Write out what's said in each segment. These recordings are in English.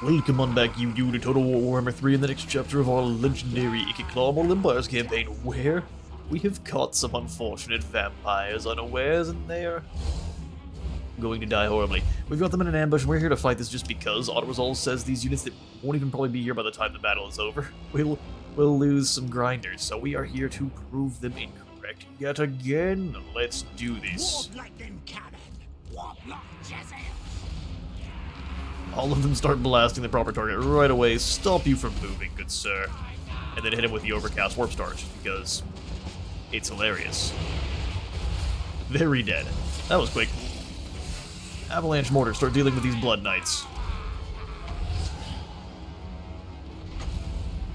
Welcome on back, you to Total War Warhammer 3 in the next chapter of our legendary Ikit Claw Mortal Empires campaign, where we have caught some unfortunate vampires unawares and they are going to die horribly. We've got them in an ambush and we're here to fight this just because auto-resolve says these units that won't even probably be here by the time the battle is over will lose some grinders, so we are here to prove them incorrect yet again. Let's do this. All of them start blasting the proper target right away, stop you from moving, good sir. And then hit him with the overcast warp stars, because it's hilarious. Very dead. That was quick. Avalanche mortar, start dealing with these blood knights.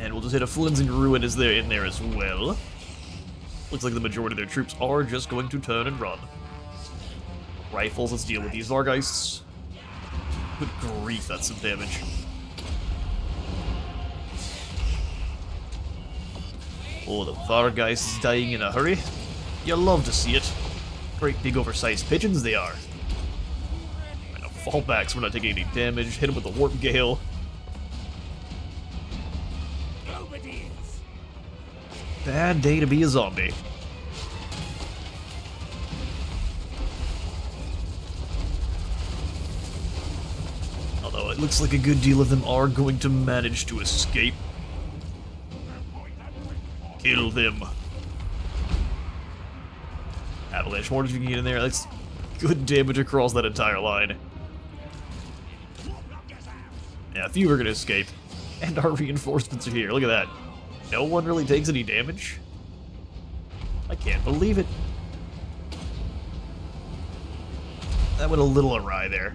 And we'll just hit a Flimsing Ruin as they're in there as well. Looks like the majority of their troops are just going to turn and run. Rifles, let's deal with these Vargeists. Good grief, that's some damage. Oh, the Vargeist is dying in a hurry. You love to see it. Great big oversized pigeons they are. Right, now fall back so we're not taking any damage. Hit him with the Warp Gale. Bad day to be a zombie. Although it looks like a good deal of them are going to manage to escape. Kill them. Avalanche mortars, if you can get in there. That's good damage across that entire line. Yeah, a few are going to escape. And our reinforcements are here. Look at that. No one really takes any damage. I can't believe it. That went a little awry there.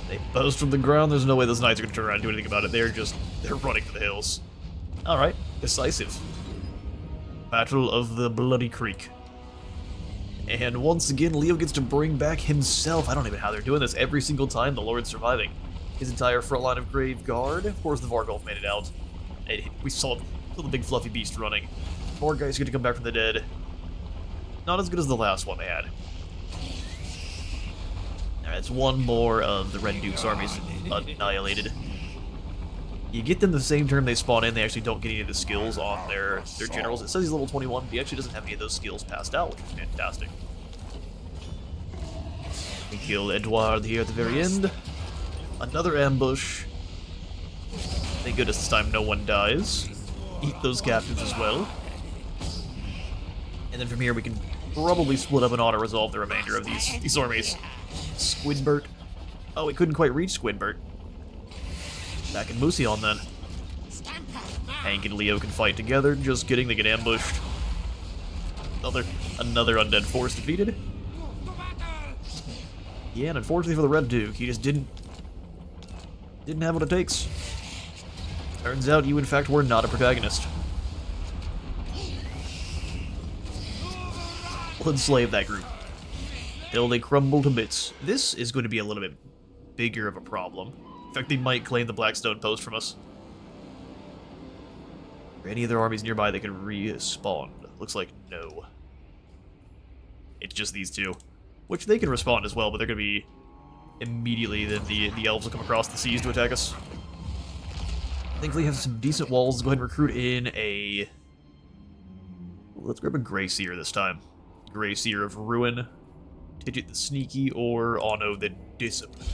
They boast from the ground. There's no way those knights are going to turn around and do anything about it. They're running for the hills. Alright, decisive. Battle of the Bloody Creek. And once again, Leo gets to bring back himself. I don't even know how they're doing this every single time the Lord's surviving. His entire front line of Grave Guard. Of course, the Vargolf made it out. We saw the big fluffy beast running. More guys going to come back from the dead. Not as good as the last one they had. Alright, it's one more of the Red Duke's armies annihilated. You get them the same turn they spawn in, they actually don't get any of the skills on their generals. It says he's level 21, but he actually doesn't have any of those skills passed out, which is fantastic. We kill Edward here at the very end. Another ambush. Thank goodness this time no one dies. Eat those captives as well. And then from here we can probably split up and auto-resolve the remainder of these armies. Squidbert. Oh, we couldn't quite reach Squidbert. Back in Mousillon then. Hank and Leo can fight together. Just kidding, they get ambushed. Another undead force defeated. Yeah, and unfortunately for the Red Duke, he just didn't have what it takes. Turns out you in fact were not a protagonist. We'll enslave that group till they crumble to bits. This is going to be a little bit bigger of a problem. In fact, they might claim the Blackstone Post from us. Are any other armies nearby that can respawn? Looks like no. It's just these two. Which they can respawn as well, but they're going to be immediately then the elves will come across the seas to attack us. Thankfully, have some decent walls. Let's go ahead and recruit in a... Let's grab a Grey Seer this time. Grey Seer of Ruin, Tidget the Sneaky, or Ono the Discipline.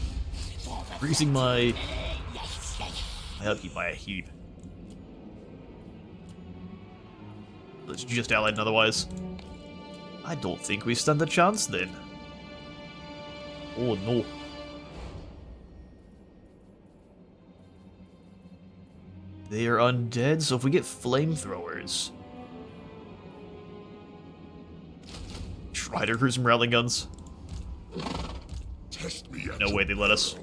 Increasing my upkeep by a heap. Let's just ally and otherwise. I don't think we stand a chance then. Oh no. They are undead, so if we get flamethrowers... Strider crew some Rattling guns. No way they let us.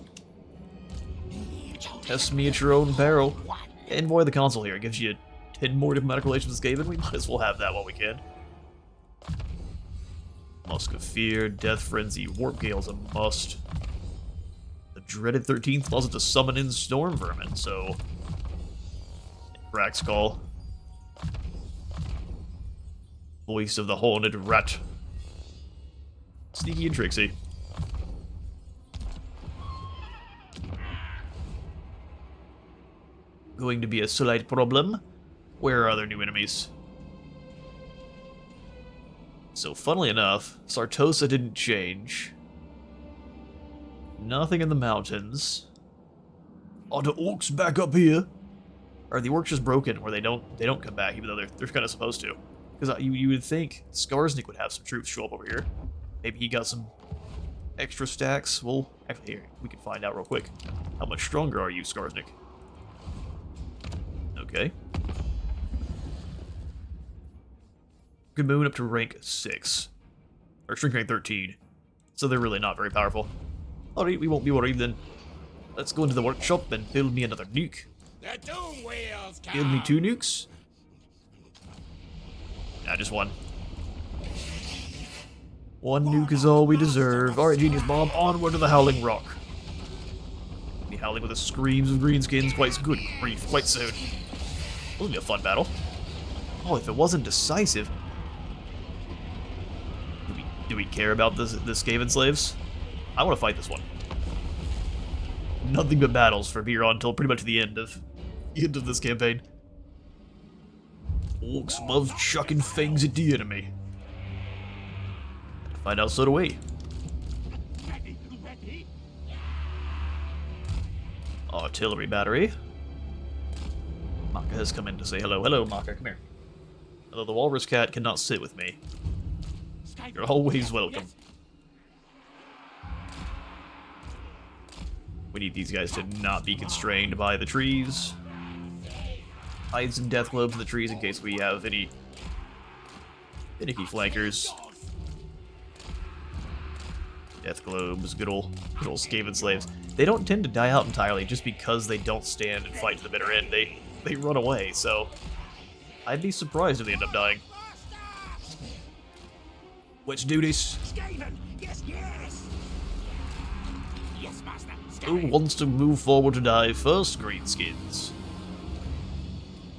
Test me at your own peril. Envoy the console here. It gives you 10 more diplomatic relations with Skaven. We might as well have that while we can. Musk of Fear, Death Frenzy, Warp Gale's a must. The dreaded 13th allows it to summon in Storm Vermin, so... Rack's Call. Voice of the Haunted Rat. Sneaky and Tricksy. going to be a slight problem. Where are other new enemies? So, funnily enough, Sartosa didn't change. Nothing in the mountains. Are the orcs back up here? Are the orcs just broken, where they don't come back, even though they're kind of supposed to? Because you would think Skarsnik would have some troops show up over here. Maybe he got some extra stacks. Well, actually, here, we can find out real quick. How much stronger are you, Skarsnik? Okay. Good moon up to rank 6. Or shrink rank 13. So they're really not very powerful. Alright, we won't be worried then. Let's go into the workshop and build me another nuke. Build me 2 nukes. Nah, just 1. 1 nuke is all we deserve. Alright, Genius Bomb, onward to the Howling Rock. Be howling with the screams of greenskins quite good grief, quite soon. This will be a fun battle. Oh, if it wasn't decisive. Do we care about the Skaven slaves? I want to fight this one. Nothing but battles for Biron until pretty much the end of this campaign. Orcs love chucking fangs at the enemy. Find out, so do we. Artillery battery. Maka has come in to say hello. Hello, Maka, come here. Although the walrus cat cannot sit with me. You're always welcome. We need these guys to not be constrained by the trees. Hide some death globes in the trees in case we have any finicky flankers. Death globes, good old Skaven slaves. They don't tend to die out entirely just because they don't stand and fight to the bitter end. They run away, so I'd be surprised if they end up dying. Which duties? Skaven! Yes, yes! Yes, master. Who wants to move forward to die first, greenskins?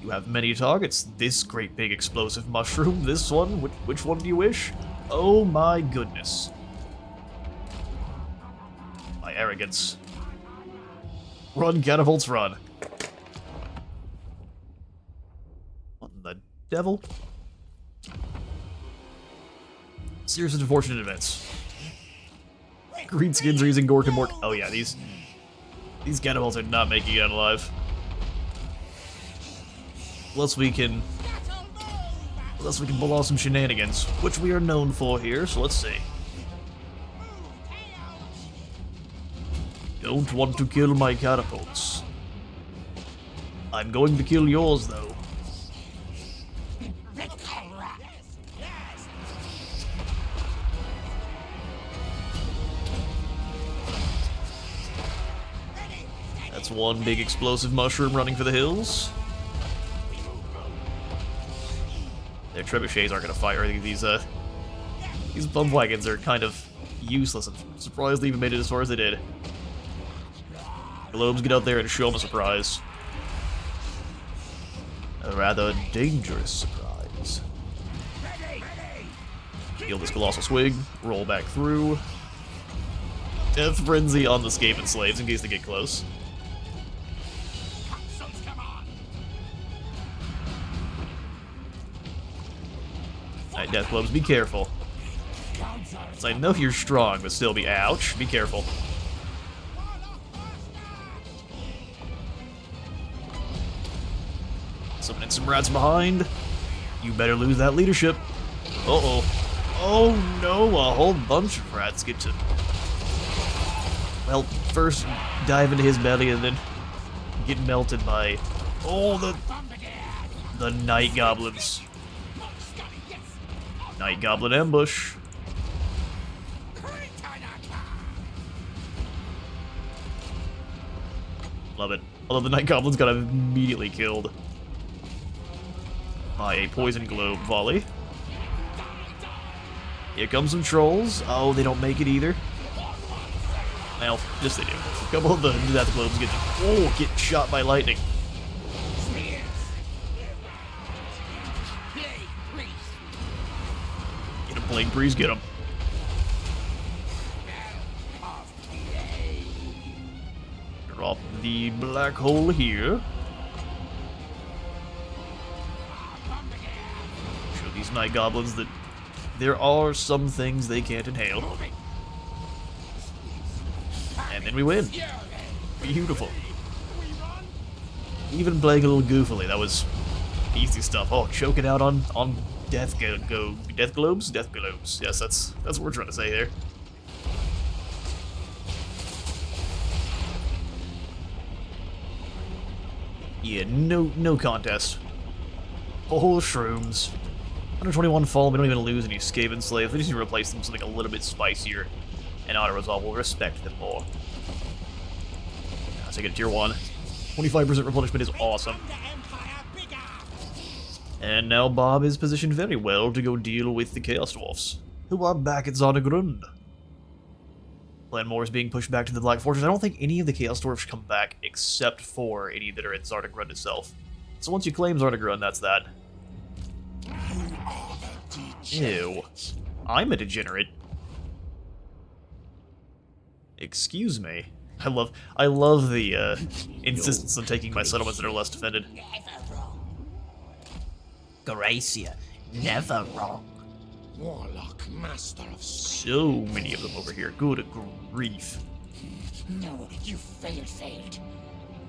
You have many targets. This great big explosive mushroom, this one, which one do you wish? Oh my goodness. My arrogance. Run, catapults, run. What in the devil? Serious and unfortunate events. Greenskins are using Gork and Mork. Oh yeah, these catapults are not making it out alive. Unless we can pull off some shenanigans, which we are known for here, so let's see. Don't want to kill my catapults. I'm going to kill yours, though. That's one big explosive mushroom running for the hills. Their trebuchets aren't gonna fire. These bum wagons are kind of useless. I'm surprised they even made it as far as they did. Globes, get out there and show them a surprise. A rather dangerous surprise. Heal this colossal swig, roll back through. Death frenzy on the Skaven slaves in case they get close. Alright, death globes, be careful. So I know you're strong, but still be ouch. Be careful. Summoning some rats behind. You better lose that leadership. Uh-oh. Oh no, a whole bunch of rats get to... Well, first dive into his belly and then get melted by... Oh, the night goblins. Night goblin ambush. Love it. Although the night goblins got immediately killed by a poison globe volley. Here comes some trolls. Oh, they don't make it either. Well, yes they do. A couple of the death globes get shot by lightning. Get him, Plague Priest, get him. Drop the black hole here. these night goblins that there are some things they can't inhale. And then we win. Beautiful. Even playing a little goofily, that was easy stuff. Oh, choke it out on death globes? Death globes. Yes, that's what we're trying to say there. Yeah, no contest. Oh, shrooms. 121 fall, we don't even lose any Skaven slaves. We just need to replace them with something a little bit spicier. And auto-resolve will respect them more. I'll take it to tier 1. 25% replenishment is awesome. And now Bob is positioned very well to go deal with the Chaos Dwarfs, who are back at Zardagrund. Clanmore is being pushed back to the Black Fortress. I don't think any of the Chaos Dwarfs come back except for any that are at Zardagrund itself. So once you claim Zardagrund, that's that. Ew. I'm a degenerate. Excuse me. I love the insistence on taking my settlements that are less defended. Gracia, never wrong. Warlock, master of So many of them over here. Good grief. No, you failed.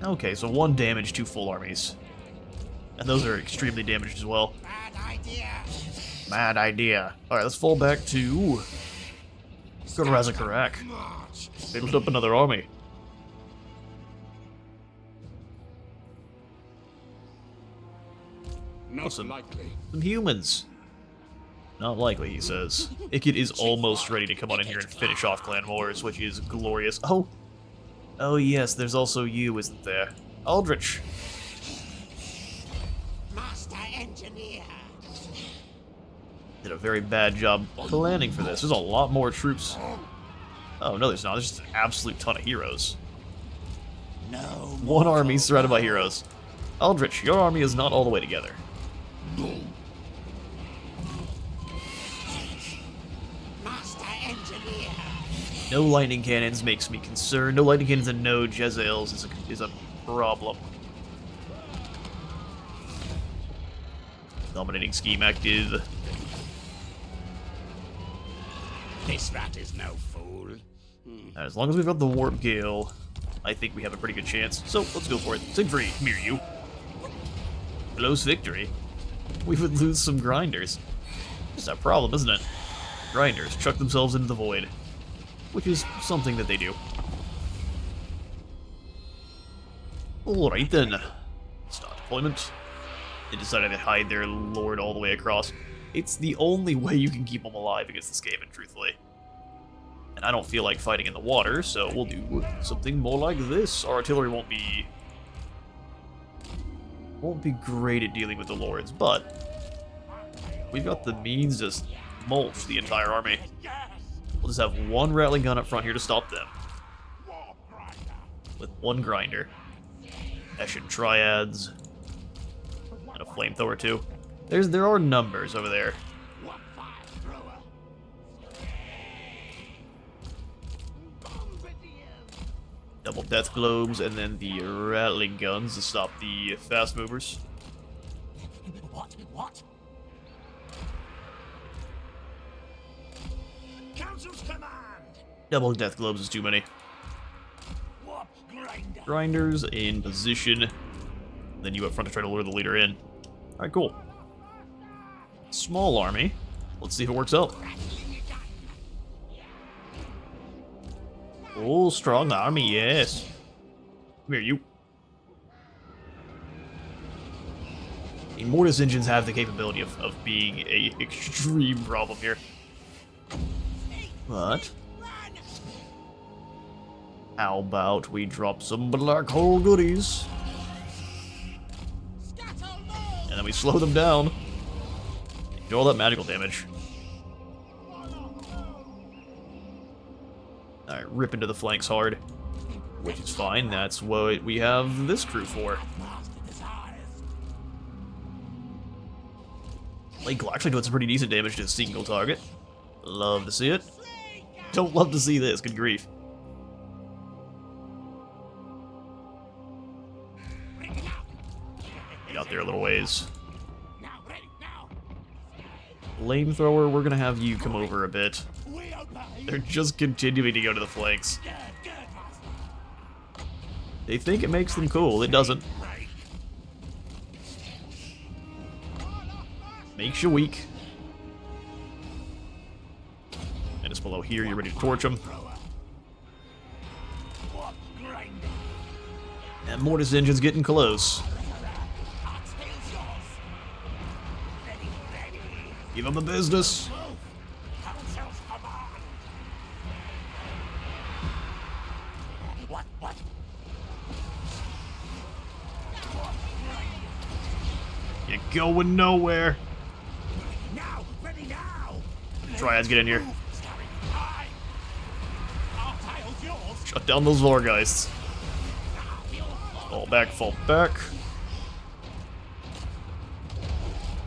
Okay, so 1 damage, 2 full armies. And those are extremely damaged as well. Bad idea. Mad idea. Alright, let's fall back to... Go to Razakarak. March. Build up another army. Not Awesome. likely. Some humans. Not likely, he says. Ikit is almost ready to come on in here and finish off Clan Wars, which is glorious. Oh! Oh yes, there's also you, isn't there? Aldrich. Master engineer. Did a very bad job planning for this. There's a lot more troops. Oh, no there's not. There's just an absolute ton of heroes. No. 1 army surrounded by heroes. Aldrich, your army is not all the way together. Master engineer. No lightning cannons makes me concerned. No lightning cannons and no Jezzails is a problem. Dominating scheme active. This rat is no fool. As long as we've got the Warp Gale, I think we have a pretty good chance. So, let's go for it. Siegfried, come here, you. Close victory. We would lose some grinders. It's a problem, isn't it? Grinders chuck themselves into the void. Which is something that they do. Alright then. Start deployment. They decided to hide their lord all the way across. It's the only way you can keep them alive against the Skaven, truthfully. And I don't feel like fighting in the water, so we'll do something more like this. Our artillery won't be great at dealing with the lords, but we've got the means to mulch the entire army. We'll just have 1 rattling gun up front here to stop them. With 1 grinder. Eshin triads. And a flamethrower too. There are numbers over there. Double death globes, and then the rattling guns to stop the fast movers. What? Council's command. Double death globes is too many. Warp grinder. Grinders in position. Then you up front to try to lure the leader in. Alright, cool. Small army. Let's see if it works out. Oh, strong army, yes. Come here, you. The Mortis engines have the capability of being a extreme problem here. But how about we drop some black hole goodies? And then we slow them down. Do all that magical damage. Alright, rip into the flanks hard. Which is fine, that's what we have this crew for. Lake'll actually doing some pretty decent damage to a single target. Love to see it. Don't love to see this, good grief. Get out there a little ways. Flamethrower, we're gonna have you come over a bit. We obey. They're just continuing to go to the flanks. Good, good, master. They think it makes them cool. It doesn't. Break. Makes you weak. And it's below here. You're ready to torch them. What grinder? And Mortis Engine's getting close. Our tail's yours. Ready, ready. Give them the business. Council's command. What? You're going nowhere. Now, ready now. Triads, get in here. Starring high. Our tail's yours. Shut down those Vorgeists. Fall back, fall back.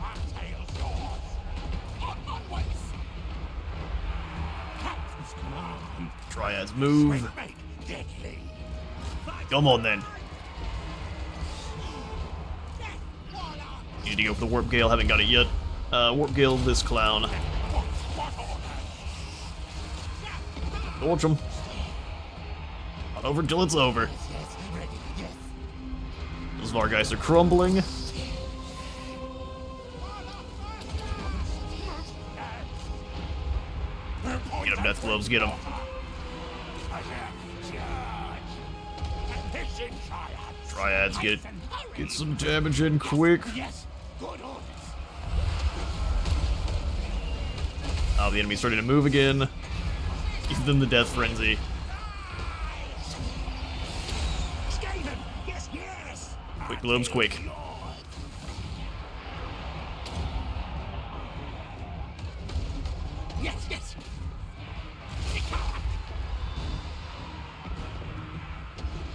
Our tail's yours. Onwards. Captain's command. Triads move. Make deadly. Come on then. Need to go for the Warp Gale, haven't got it yet. Warp Gale this clown. Torch him. Not over till it's over. Those Vargeists are crumbling. Get him, Death Gloves, get him. Triads, get some damage in quick. Yes, good orders. Oh, the enemy's starting to move again. Give them the Death Frenzy. Skaven, yes. Quick, Globes, quick. Yes.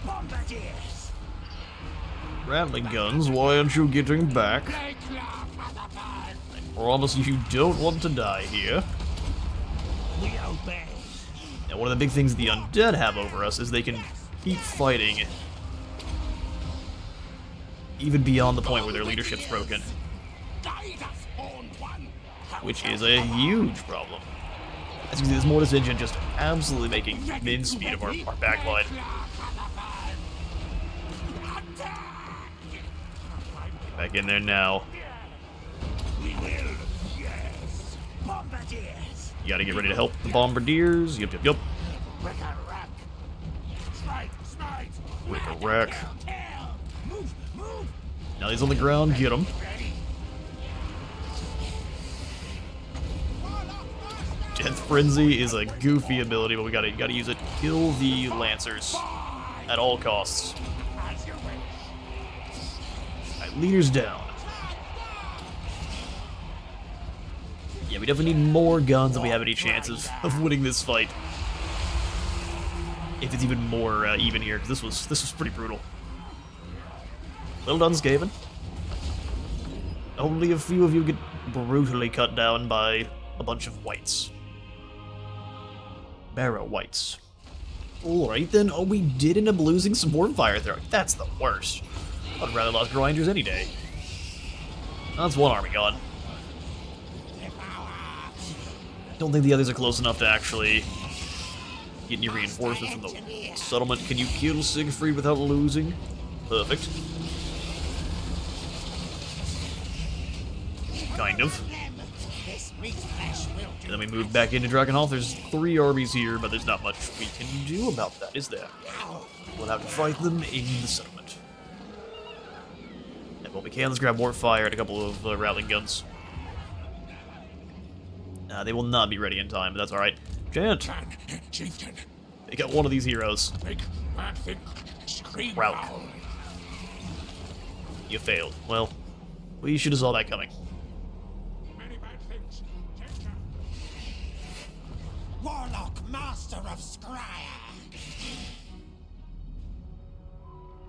Bombardiers. Rattling guns, why aren't you getting back? Promise you don't want to die here. We obey. Now, one of the big things the undead have over us is they can keep fighting even beyond the point where their leadership's broken, Guide us, Horned One. which is a huge problem. As you can see, this Mortis Engine just absolutely making min-speed of our backline. Back in there now. We will, yes. Bombardiers. You gotta get ready to help the Bombardiers. Yup. Wicker rack. Smite. Wicker rack. Tail. Move. Now he's on the ground, get him. Ready. Death Frenzy is a goofy ability, but we gotta use it. Kill the Lancers at all costs. As you wish. Alright, leaders down. Yeah, we definitely need more guns if we have any chances of winning this fight. If it's even more even here, because this was pretty brutal. Well done, Skaven. Only a few of you get brutally cut down by a bunch of whites. Barrow whites. Alright then, oh, we did end up losing some more fire throwing. That's the worst. I'd rather lost grinders any day. That's one army gone. Don't think the others are close enough to actually get any reinforcements from the settlement. Can you kill Siegfried without losing? Perfect. Kind of. This meat flesh will do. And then we move back into Drakenhof. There's 3 armies here, but there's not much we can do about that, is there? We'll have to fight them in the settlement. And what we can, let's grab Warp Fire and a couple of rattling guns. They will not be ready in time, but that's alright. Chant! Chieftain, They got one of these heroes. make bad thing. Scream Rout. loud. You failed. Well, we should have saw that coming. Many bad things. Warlock, master of Scryer.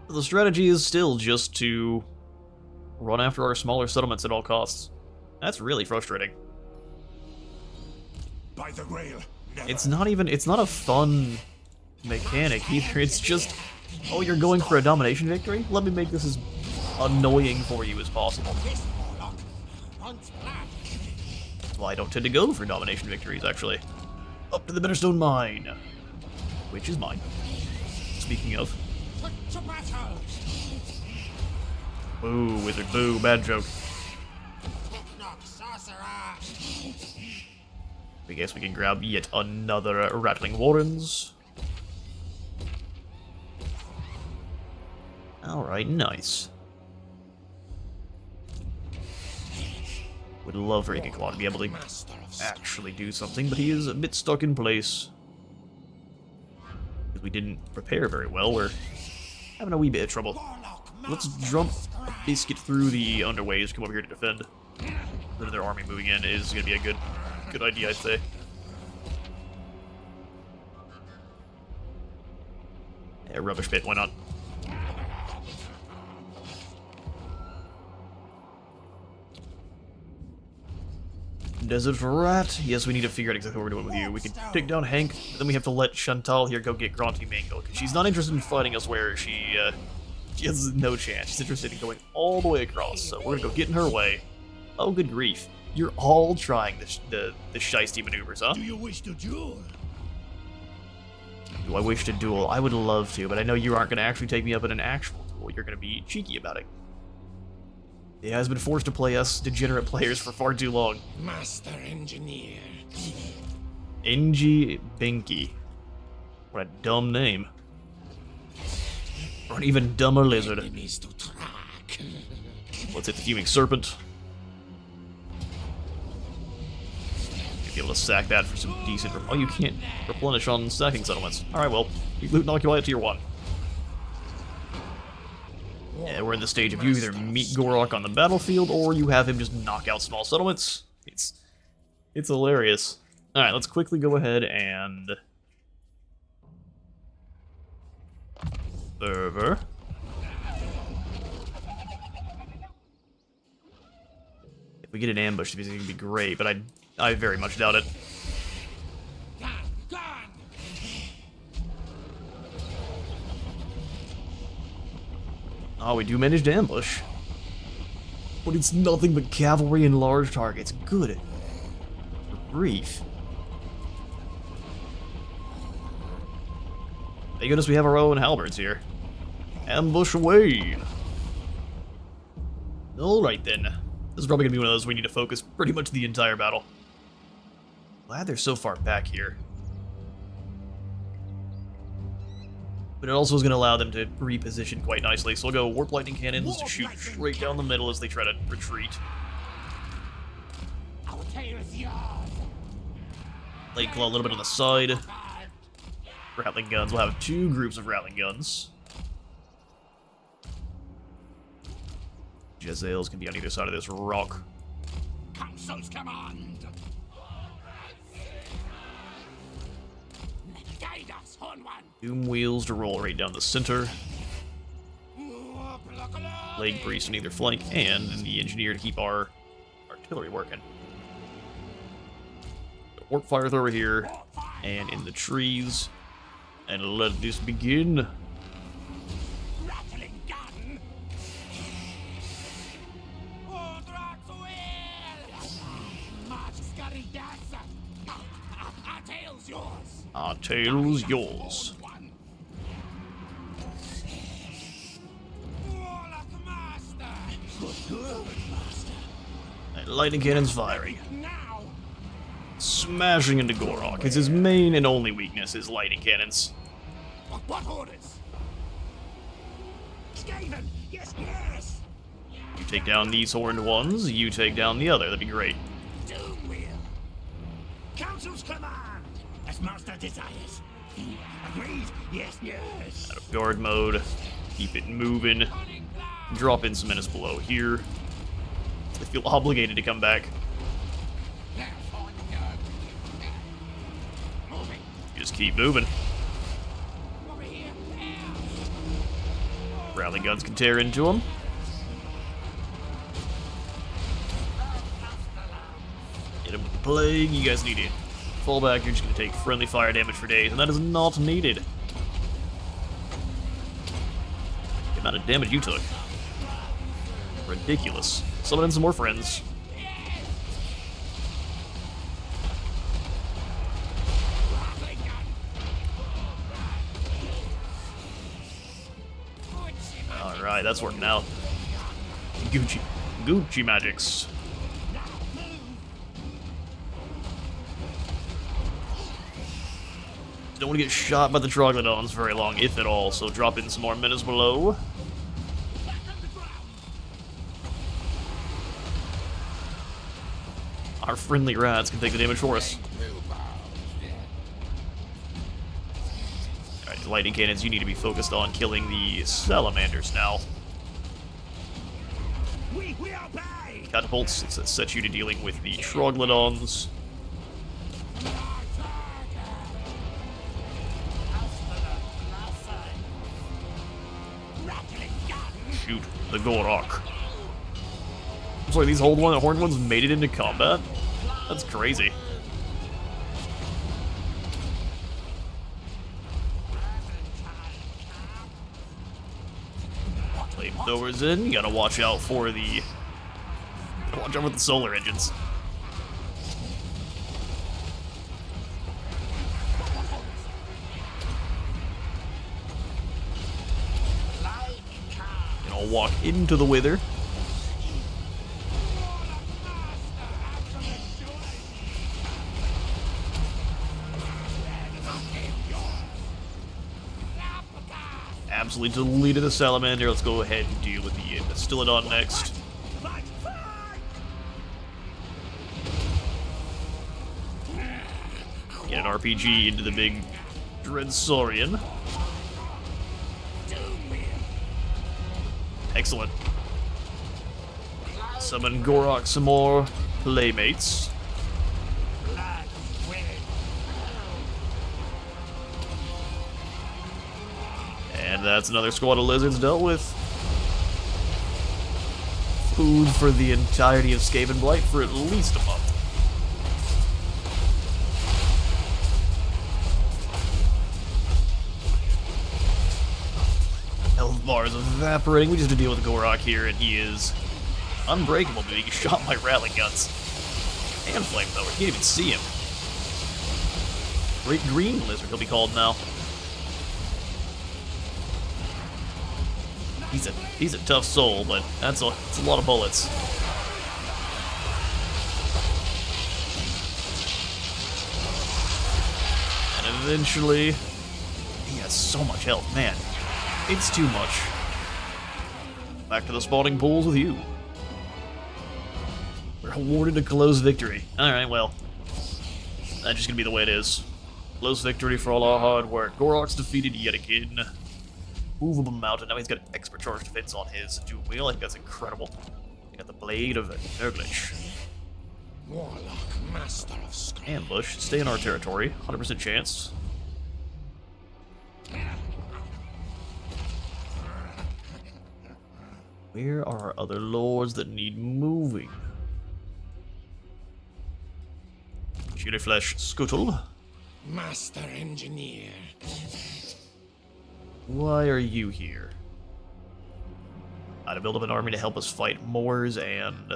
The strategy is still just to run after our smaller settlements at all costs. That's really frustrating. By the rail. It's not a fun mechanic either. It's just, oh, you're going for a domination victory? Let me make this as annoying for you as possible. This warlock runs black. Well, I don't tend to go for domination victories, actually. Up to the Bitterstone Mine, which is mine. Speaking of. Put to battle! Boo, wizard, boo, bad joke. Knock sorcerer! I guess we can grab yet another Rattling Warrens. Alright, nice. Would love for Ikit Claw to be able to actually do something, but he is a bit stuck in place. Because we didn't prepare very well, we're having a wee bit of trouble. Let's jump a biscuit through the underways, come over here to defend. Then their army moving in is going to be a good idea, I'd say. Yeah, rubbish pit, why not? Desert Rat. Yes, we need to figure out exactly what we're doing with you. We can take down Hank, but then we have to let Chantal here go get Grunty Mango, because she's not interested in fighting us where she has no chance. She's interested in going all the way across, so we're gonna go get in her way. Oh, good grief. You're all trying the shiesty maneuvers, huh? Do you wish to duel? Do I wish to duel? I would love to, but I know you aren't going to actually take me up in an actual duel. You're going to be cheeky about it. It has been forced to play us degenerate players for far too long. Master Engineer. Engie Binky. What a dumb name. Or an even dumber lizard. Enemies to track. Let's hit the Fuming Serpent. Be able to sack that for some decent. Oh, you can't replenish on stacking settlements. Alright, well, you loot and occupy it tier 1. Yeah, we're in the stage of you either meet Gorok on the battlefield or you have him just knock out small settlements. It's hilarious. Alright, let's quickly go ahead and server. If we get an ambush, it's going to be great, but I very much doubt it. Oh, we do manage to ambush. But it's nothing but cavalry and large targets. Good grief. Thank goodness we have our own halberds here. Ambush away. Alright then. This is probably going to be one of those we need to focus pretty much the entire battle. Glad they're so far back here. But it also is going to allow them to reposition quite nicely. So we'll go Warp Lightning Cannons to shoot straight down the middle as they try to retreat. Ikit Claw a little bit on the side. Rattling Guns. We'll have 2 groups of Rattling Guns. Jezzails can be on either side of this rock. Council's command. Guide us, Horn One. Doom Wheels to roll right down the center. Plague Priest on either flank, and the Engineer to keep our artillery working. Warp Fire Thrower here, and in the trees. And let this begin. Rattling gun. Our tail's yours. Our tail's yours. Warlock Master. Good Master. And lightning cannons firing. Now. Smashing into Gorok. It's his main and only weakness is lightning cannons. What orders? Skaven. Yes, yes. You take down these horned ones, you take down the other. That'd be great. Doom wheel. Council's command. As Master desires. Agreed. Yes, yes. Out of guard mode. Keep it moving. Drop in some menace below here. I feel obligated to come back. You just keep moving. Rally guns can tear into them. Hit him with the plague. You guys need it. Fall back. You're just going to take friendly fire damage for days, and that is not needed. The amount of damage you took. Ridiculous. Summon in some more friends. Alright, that's working out. Gucci. Gucci magics. Don't want to get shot by the troglodytes very long, if at all, so drop in some more minutes below. Our friendly rats can take the damage for us. Alright, lightning cannons, you need to be focused on killing the salamanders now. We obey! Catapults, let's set you to dealing with the troglodytes. Shoot the Gorok. I'm sorry, these horned ones made it into combat? That's crazy. Flamethrowers in, you gotta watch out for the... Watch out for the solar engines. And I'll walk into the wither. Absolutely deleted the salamander. Let's go ahead and deal with the Stillodon next. Get an RPG into the big Dreadsaurian. Excellent. Summon Gorok some more playmates. And that's another squad of lizards dealt with. Food for the entirety of Skaven Blight for at least a month. Health bar is evaporating. We just have to deal with Gorok here, and he is unbreakable, but he gets shot by rattling guns. And flamethrower. You can't even see him. Great green lizard, he'll be called now. He's a tough soul, but that's a lot of bullets. And eventually, he has so much health, man. It's too much. Back to the spawning pools with you. We're awarded a close victory. Alright, well, that's just gonna be the way it is. Close victory for all our hard work. Gorok's defeated yet again. Movable mountain. Now he's got expert charge defense on his dual wheel. I think that's incredible. He got the blade of Nurglish. Warlock, master of Skaven. Ambush. Stay in our territory. 100% chance. Where are our other lords that need moving? Chili Flesh Scuttle. Master engineer. Why are you here? To build up an army to help us fight Moors and...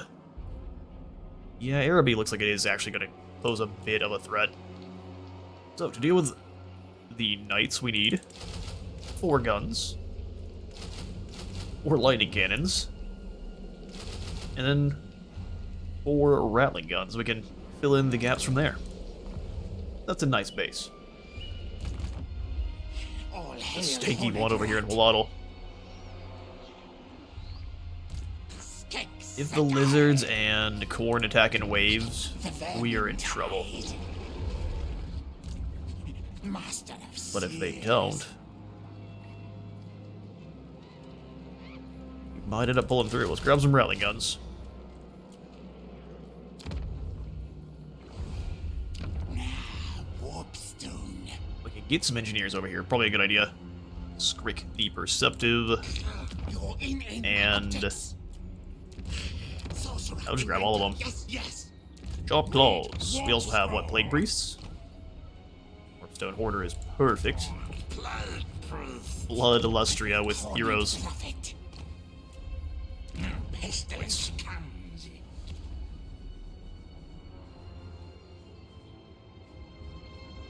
Yeah, Araby looks like it is actually going to pose a bit of a threat. So, to deal with the knights, we need 4 guns, 4 lightning cannons, and then 4 rattling guns. We can fill in the gaps from there. That's a nice base. A stanky one over here in Waddle. If the lizards and corn attack in waves, we are in trouble. But if they don't, we might end up pulling through. Let's grab some rattling guns. We can get some engineers over here. Probably a good idea. Skrick the Perceptive. And I'll just grab all of them. Chop Claws. We also have, what, Plague Priests? Stone Hoarder is perfect. Blood Illustria with heroes. Is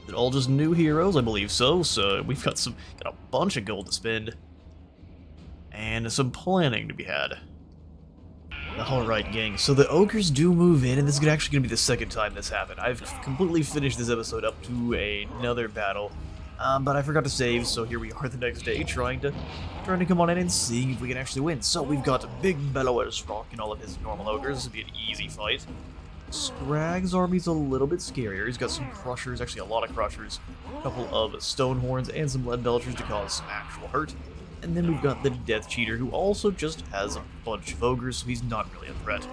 it all just new heroes? I believe so. So we've got a bunch of gold to spend. And some planning to be had. Alright, gang, so the ogres do move in, and this is actually going to be the second time this happened. I've completely finished this episode up to another battle, but I forgot to save, so here we are the next day, trying to come on in and seeing if we can actually win. So we've got Big Bellower's Rock and all of his normal ogres. This will be an easy fight. Scrag's army's a little bit scarier. He's got some crushers, actually a lot of crushers, a couple of stone horns, and some lead belchers to cause some actual hurt. And then we've got the Death Cheater, who also just has a bunch of ogres, so he's not really a threat.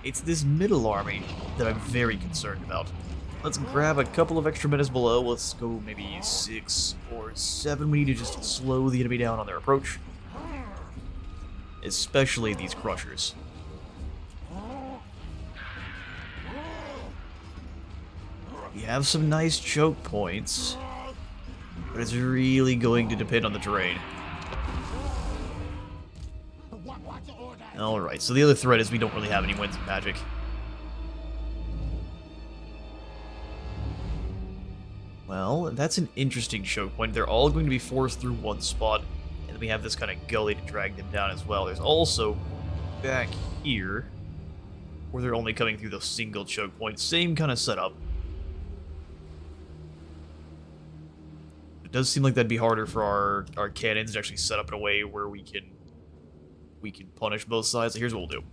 It's this middle army that I'm very concerned about. Let's grab a couple of extra minutes below. Let's go maybe 6 or 7. We need to just slow the enemy down on their approach. Especially these crushers. We have some nice choke points, but it's really going to depend on the terrain. Alright, so the other threat is we don't really have any winds of magic. Well, that's an interesting choke point. They're all going to be forced through one spot, and then we have this kind of gully to drag them down as well. There's also back here, where they're only coming through the single choke point. Same kind of setup. It does seem like that'd be harder for our cannons to actually set up in a way where we can punish both sides. So here's what we'll do.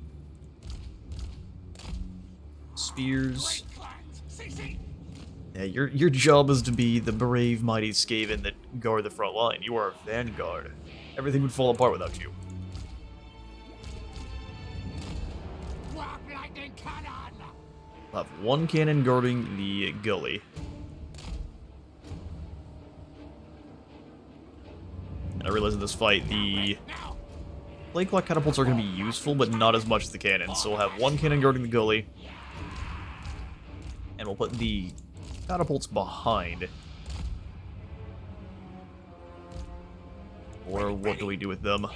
Spears. Yeah, your job is to be the brave, mighty Skaven that guard the front line. You are a vanguard. Everything would fall apart without you. I'll have one cannon guarding the gully. And I realize in this fight, the Flake Lock catapults are going to be useful, but not as much as the cannons. So we'll have one cannon guarding the gully. And we'll put the catapults behind. Or what do we do with them?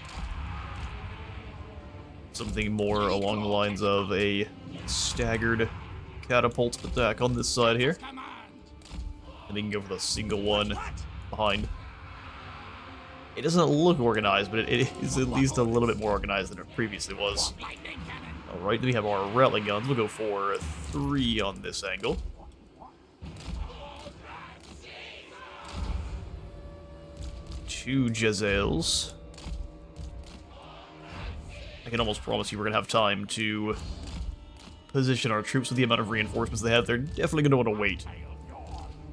Something more along the lines of a staggered catapult attack on this side here. And we can go for the single one behind. It doesn't look organized, but it is at least a little bit more organized than it previously was. Alright, then we have our rattling guns. We'll go for 3 on this angle. Two Jezzails. I can almost promise you we're going to have time to position our troops with the amount of reinforcements they have. They're definitely going to want to wait.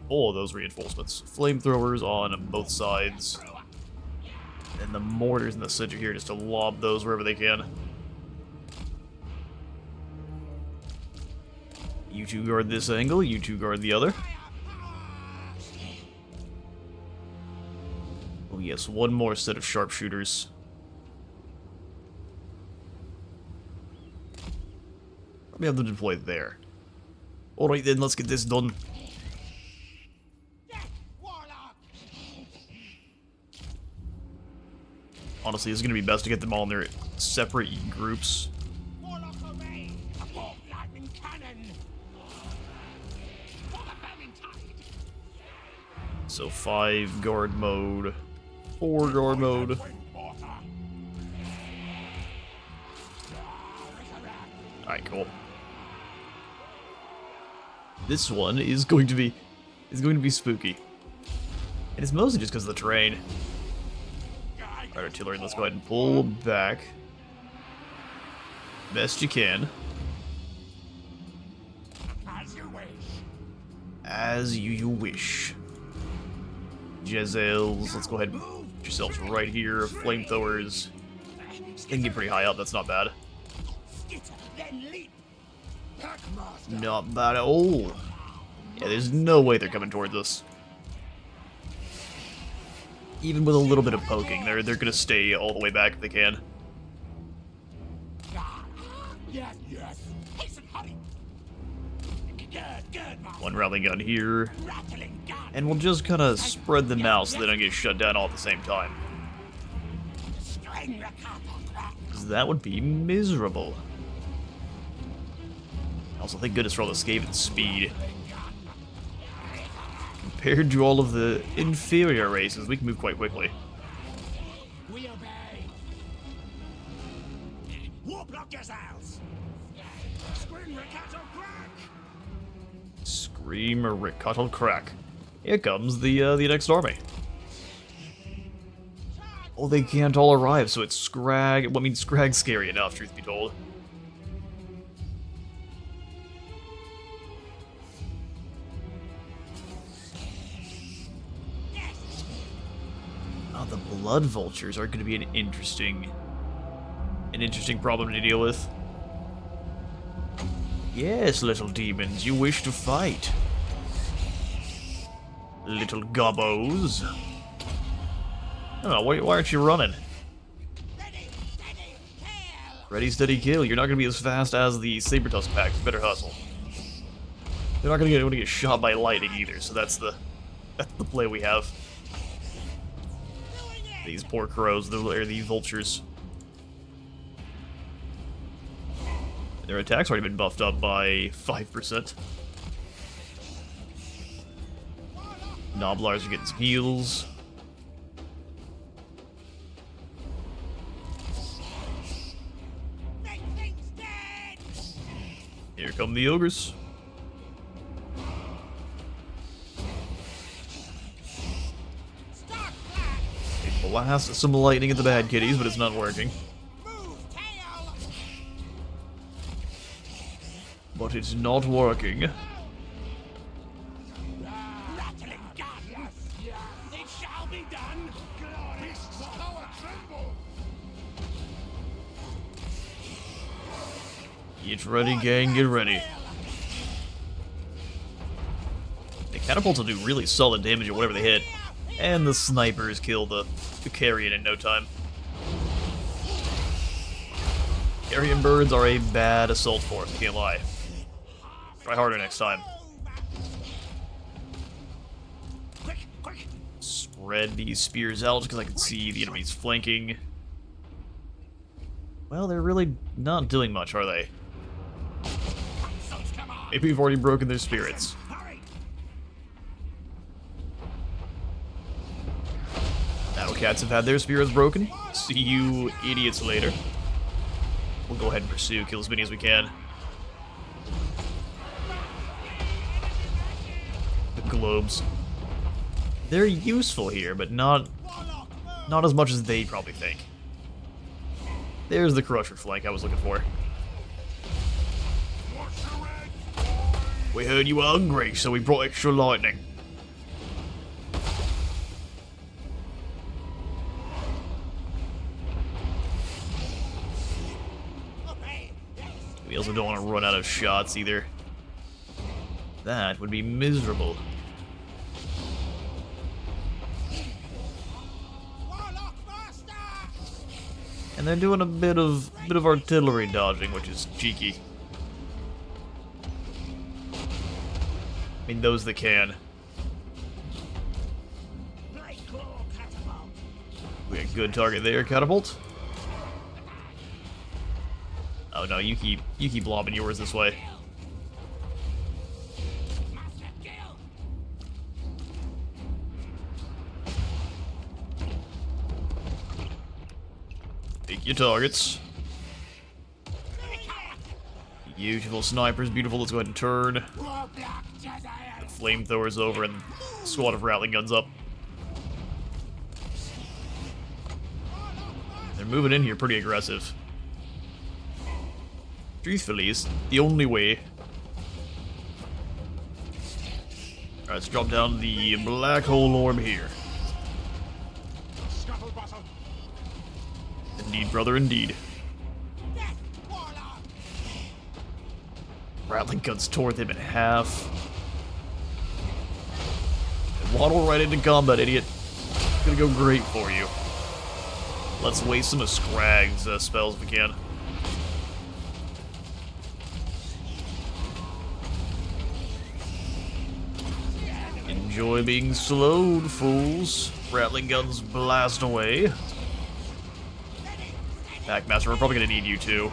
All of those reinforcements. Flamethrowers on both sides. And the mortars in the center here just to lob those wherever they can. You two guard this angle, you two guard the other. Oh yes, one more set of sharpshooters. Probably have them deployed there. Alright then, let's get this done. Honestly, it's going to be best to get them all in their separate groups. So 5 guard mode, 4 guard mode. Alright, cool. This one is going to be spooky. And it's mostly just because of the terrain. Alright, artillery, let's go ahead and pull back. Best you can. As you wish. Jezzails, let's go ahead and put yourselves right here. Flamethrowers. They can get pretty high up, that's not bad. Not bad at all. Yeah, there's no way they're coming towards us. Even with a little bit of poking, they're gonna stay all the way back if they can. One rattling gun here. And we'll just kind of spread them out so they don't get shut down all at the same time. 'Cause that would be miserable. Also, thank goodness for all the Skaven speed. Compared to all of the inferior races, we can move quite quickly. block yourselves. Scream, Rickatts, or crack. Scream, Rickatts, crack. Here comes the next army. Oh, they can't all arrive, so it's Scrag. Well, I mean, Scrag's scary enough, truth be told. Oh, the blood vultures are going to be an interesting problem to deal with. Yes, little demons, you wish to fight. Little gobbos. I don't know, why aren't you running? Ready, steady, kill. You're not going to be as fast as the Saber-Tusk pack. You better hustle. They're not going to get shot by lightning either, so that's the play we have. These poor crows, or these vultures. Their attack's already been buffed up by 5%. Noblars are getting some heals. Here come the ogres. They blast some lightning at the bad kitties, but it's not working. But it's not working. It shall be done. Get ready, gang, get ready. The catapults will do really solid damage at whatever they hit, and the snipers kill the carrion in no time. Carrion birds are a bad assault force, can't lie. Try harder next time. Spread these spears out because I can see the enemies flanking. Well, they're really not doing much, are they? Maybe we've already broken their spirits. Now cats have had their spirits broken. See you idiots later. We'll go ahead and pursue, kill as many as we can. The globes. They're useful here, but not as much as they probably think. There's the crusher flank I was looking for. We heard you were hungry, so we brought extra lightning. We also don't want to run out of shots either. That would be miserable. And they're doing a bit of artillery dodging, which is cheeky. I mean, those that can. We got a good target there, catapult. Oh no, you keep lobbing yours this way. Pick your targets. Beautiful snipers, beautiful. Let's go ahead and turn. The flamethrower's over and the squad of rattling guns up. They're moving in here pretty aggressive. Truthfully, it's the only way. Alright, let's drop down the black hole orb here. Indeed, brother, indeed. Rattling guns tore them in half. And waddle right into combat, idiot. It's gonna go great for you. Let's waste some of Scrag's spells if we can. Enjoy being slowed, fools. Rattling guns blast away. Packmaster, we're probably gonna need you too.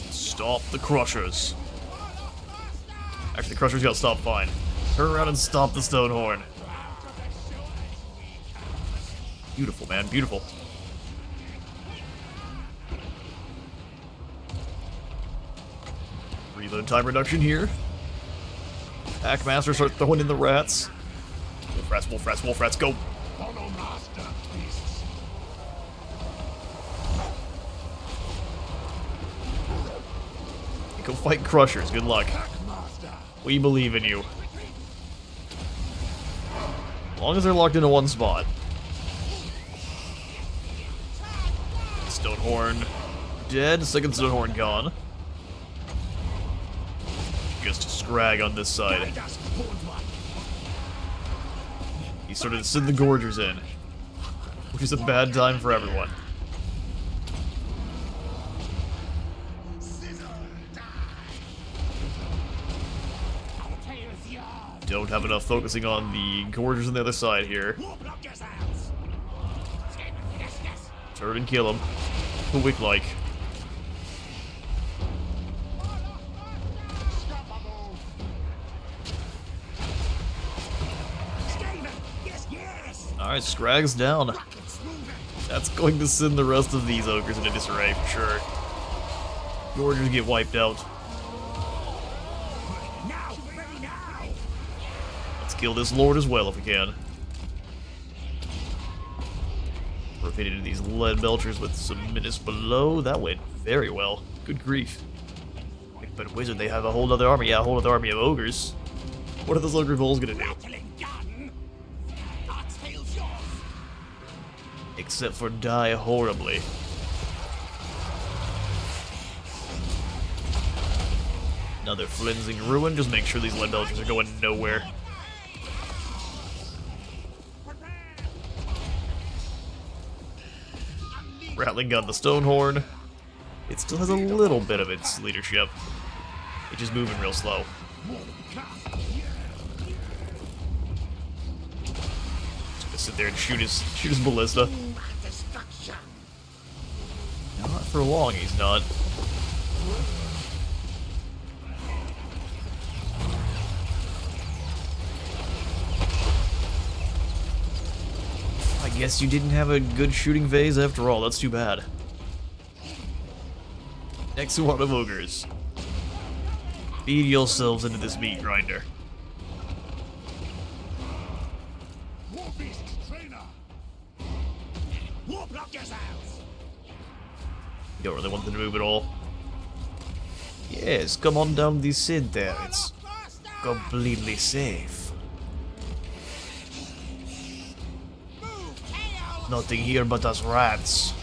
Stop the crushers. Actually, the crushers gotta stop fine. Turn around and stop the stone horn. Beautiful, man, beautiful. Reload time reduction here. Packmaster start throwing in the rats. Wolf rats, wolf rats, wolf rats, go! Follow master, beasts. Go fight crushers, good luck. Master. We believe in you. As long as they're locked into one spot. Stonehorn dead, second Stonehorn gone. Just a scrag on this side. Guide us, horned one. He started to send the Gorgers in, which is a bad time for everyone. Scissor, die. Our tail's yours. Don't have enough focusing on the Gorgers on the other side here. Warp lock yourselves. Skaven, yes, yes. Turn and kill him. Quick like. Skaven, yes, yes. Alright, Scrag's down. Rockets moving. That's going to send the rest of these ogres into disarray for sure. Gorgers get wiped out. Now, very now. Let's kill this lord as well if we can. Rotate into these lead belchers with some menace below. That went very well. Good grief. But wizard, they have a whole other army. Yeah, a whole other army of ogres. What are those ogre bulls gonna do? Rattling gun. Our tail's yours. Except for die horribly. Another flensing ruin. Just make sure these lead belchers are going nowhere. Rattling gun the Stonehorn. It still has a little bit of its leadership. It's just moving real slow. Just gonna sit there and shoot his ballista. Destruction. Not for long, he's not. I guess you didn't have a good shooting phase after all. That's too bad. Next one of ogres. Feed yourselves into this meat grinder. War beast trainer. Warp lock yourselves. You don't really want them to move at all. Yes, come on down the Sid there. It's completely safe. Nothing here but us rats.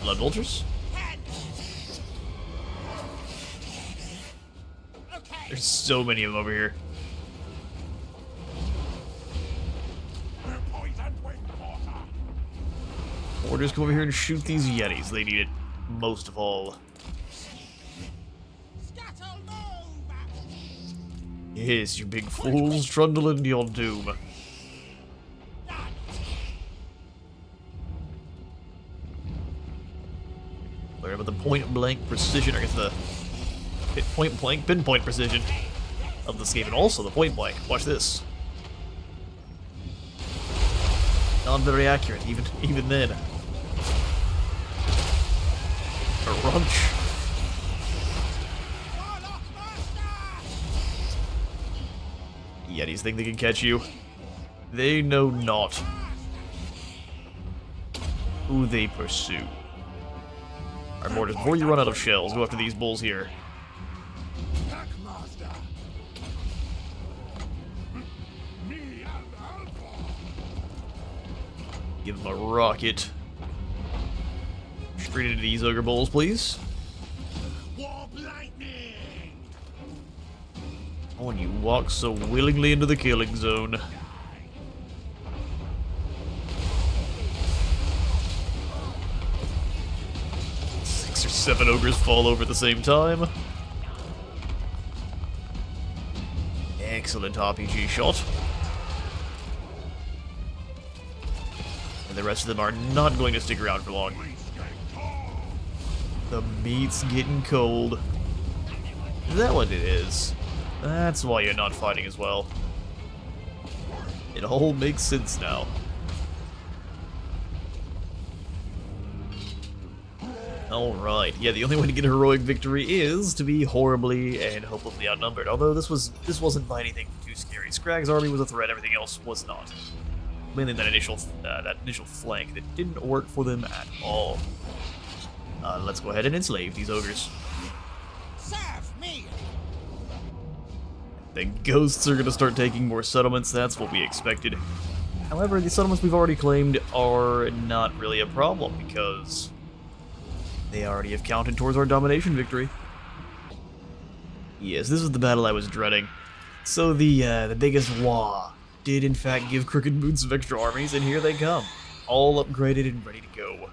Blood vultures? There's so many of them over here. Orders come over here and shoot these yetis. They need it most of all. Yes, you big fools, trundle into your doom. Learn about the point-blank precision, or I guess the point-blank pinpoint precision of the Skaven. Also, the point-blank. Watch this. Not very accurate, even then. A runch. Yetis think they can catch you. They know not who they pursue. Alright, Mortars, before you run out of shells, go after these bulls here. Master. Me and Alpha. Give them a rocket. Straight into these ogre bulls, please. Warp lightning. Oh, and you walk so willingly into the killing zone. Six or seven ogres fall over at the same time. Excellent RPG shot. And the rest of them are not going to stick around for long. The meat's getting cold. Is that what it is? That's why you're not fighting as well. It all makes sense now. Alright, yeah, the only way to get a heroic victory is to be horribly and hopelessly outnumbered. Although this wasn't by anything too scary. Scragg's army was a threat, everything else was not. Mainly that initial flank that didn't work for them at all. Let's go ahead and enslave these ogres. Serve me! The ghosts are gonna start taking more settlements, that's what we expected. However, the settlements we've already claimed are not really a problem because they already have counted towards our domination victory. Yes, this is the battle I was dreading. So the biggest wah did in fact give Crooked Moon some extra armies, and here they come, all upgraded and ready to go.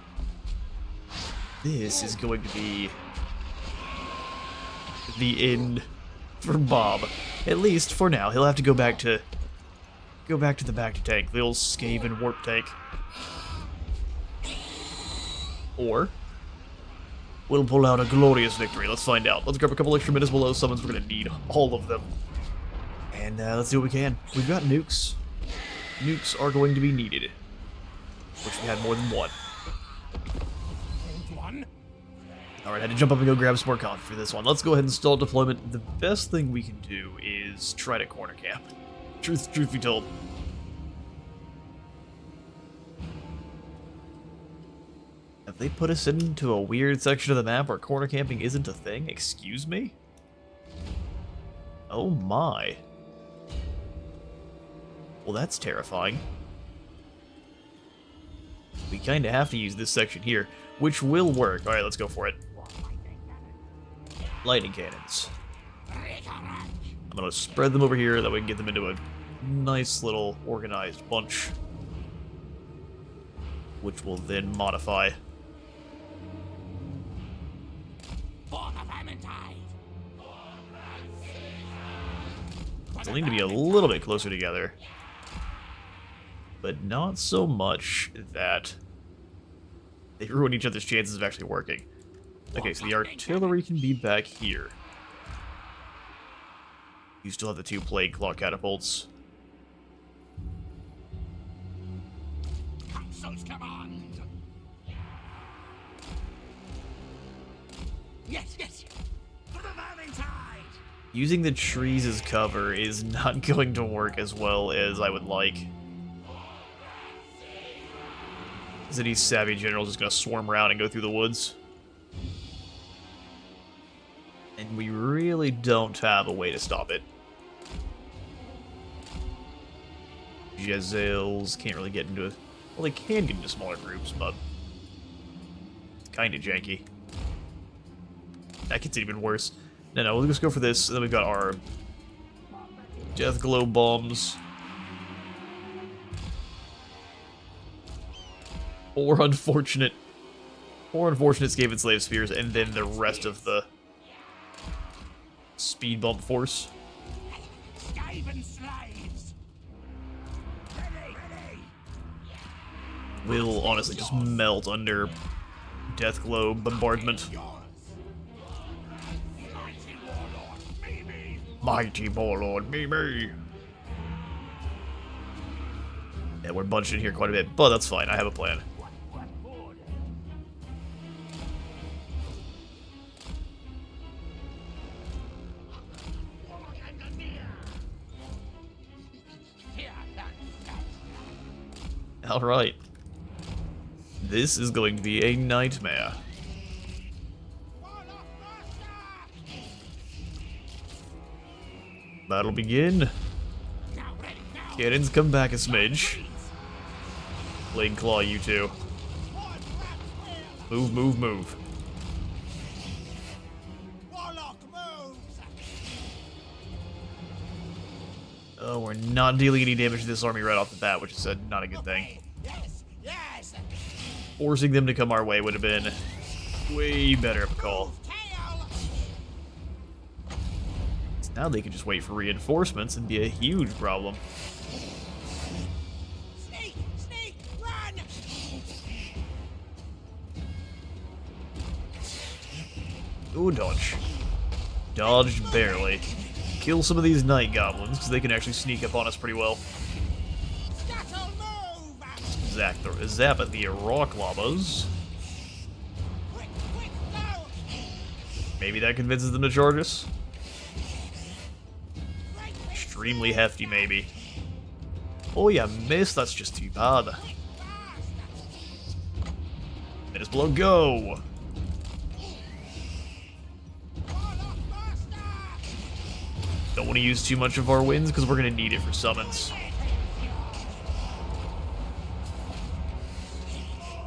This is going to be the end for Bob, at least for now. He'll have to go back to the back to tank, the old Skaven warp tank, or we'll pull out a glorious victory. Let's find out. Let's grab a couple extra minutes below summons. We're gonna need all of them. And let's do what we can. We've got nukes. Nukes are going to be needed. Wish we had more than one. Alright, I had to jump up and go grab some more coffee for this one. Let's go ahead and stall deployment. The best thing we can do is try to corner camp. Truth be told. Have they put us into a weird section of the map where corner camping isn't a thing? Excuse me? Oh my. Well, that's terrifying. We kinda have to use this section here, which will work. Alright, let's go for it. Lightning cannons. I'm gonna spread them over here, that way we can get them into a nice little organized bunch, which will then modify. They'll need to be a little bit closer together, but not so much that they ruin each other's chances of actually working. Okay, so the artillery can be back here. You still have the two Plague Claw catapults. Council's command. Yes. For the Valentine. Using the trees as cover is not going to work as well as I would like. These savvy generals just gonna swarm around and go through the woods. And we really don't have a way to stop it. Jezzails can't really get into it. Well, they can get into smaller groups, but it's kinda janky. That gets even worse. No, we'll just go for this, and then we've got our Death Glow bombs. Or unfortunate Skaven Slave Spears, and then the rest of the speed bump force. Skaven slaves. Ready. Will honestly just melt under Death Glow bombardment. Mighty Warlord, me. Yeah, we're bunched in here quite a bit, but that's fine. I have a plan. Alright. This is going to be a nightmare. Battle begin. Cannons come back a smidge. Plague Claw, you two. Move. Oh, we're not dealing any damage to this army right off the bat, which is not a good thing. Yes. Forcing them to come our way would have been way better of a call. Now they can just wait for reinforcements and be a huge problem. Sneak, run! Ooh, dodge. Dodged barely. Kill some of these night goblins, because they can actually sneak up on us pretty well. Scuttle, move! Zap at the rock llamas. Quick, Maybe that convinces them to charge us. Extremely hefty, maybe. Oh, yeah, missed. That's just too bad. Menace Blow, go! Don't want to use too much of our winds because we're going to need it for summons.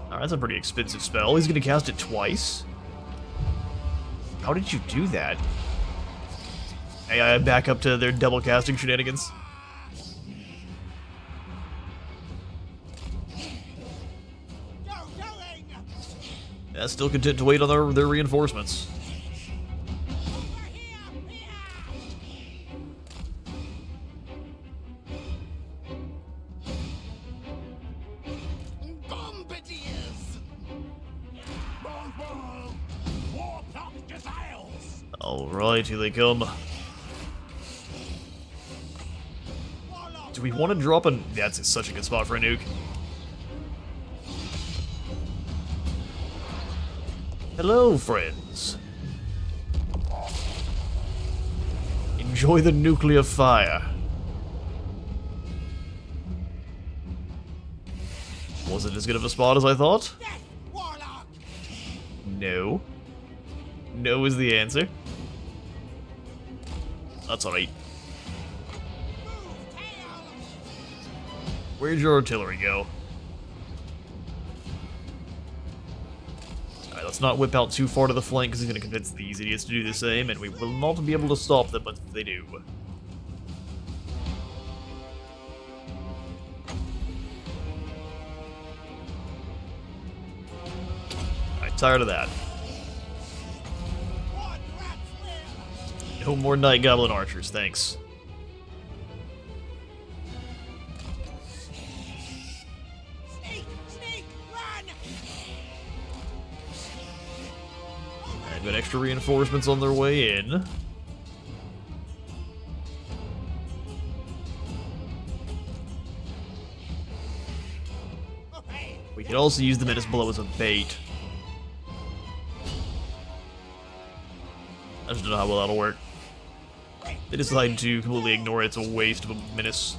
Alright, that's a pretty expensive spell. He's going to cast it twice. How did you do that? Hey, I back up to their double casting shenanigans. Yeah, still content to wait on their reinforcements. Alright, here they come. Do we want to drop a... That's such a good spot for a nuke. Hello, friends. Enjoy the nuclear fire. Was it as good of a spot as I thought? No. No is the answer. That's alright. Where'd your artillery go? Alright, let's not whip out too far to the flank because he's going to convince these idiots to do the same, and we will not be able to stop them if they do. Alright, tired of that. No more Night Goblin archers, thanks. I've got extra reinforcements on their way in. We could also use the Menace Blow as a bait. I just don't know how well that'll work. They decided to completely ignore it. It's a waste of a menace.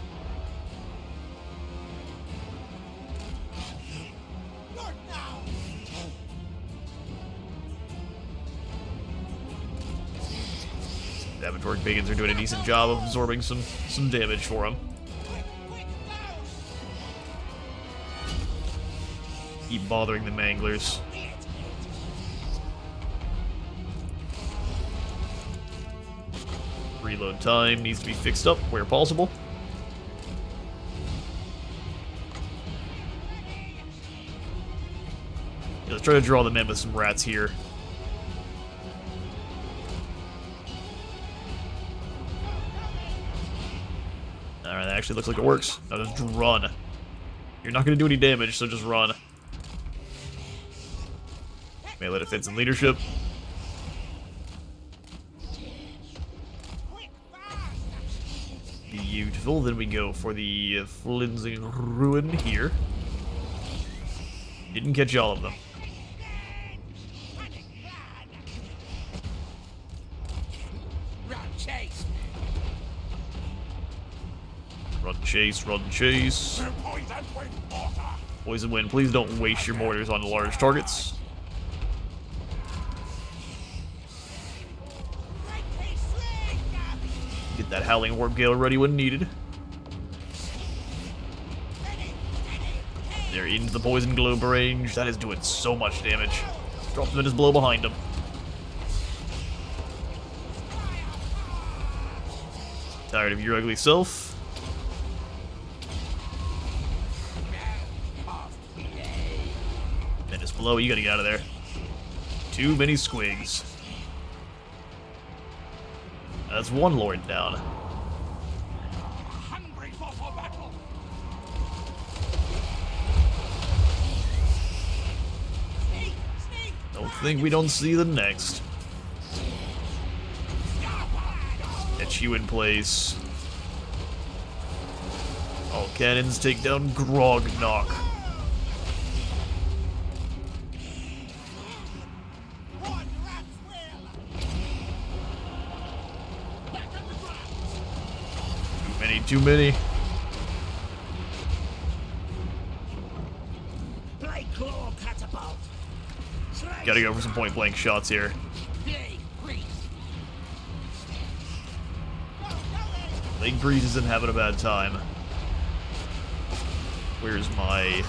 Avatoric Biggins are doing a decent job of absorbing some damage for him. Keep bothering the Manglers. Reload time needs to be fixed up where possible. Yeah, let's try to draw them in with some rats here. Alright, that actually looks like it works. Now just run. You're not going to do any damage, so just run. Melee defense and leadership. Beautiful. Then we go for the Flinsing Ruin here. Didn't catch all of them. Run chase, run chase. Poison wind, please don't waste your mortars on large targets. Get that Howling Warp Gale ready when needed. They're into the Poison Globe range. That is doing so much damage. Drop them in his blow behind him. Tired of your ugly self? Menace Blow, you gotta get out of there. Too many squigs. That's one lord down. Don't think we don't see the next. Get you in place. All cannons take down Grognock. Many too many. Blade claw catapult. Gotta go for some point blank shots here. Blade grease. Leg Breeze isn't having a bad time. Where's my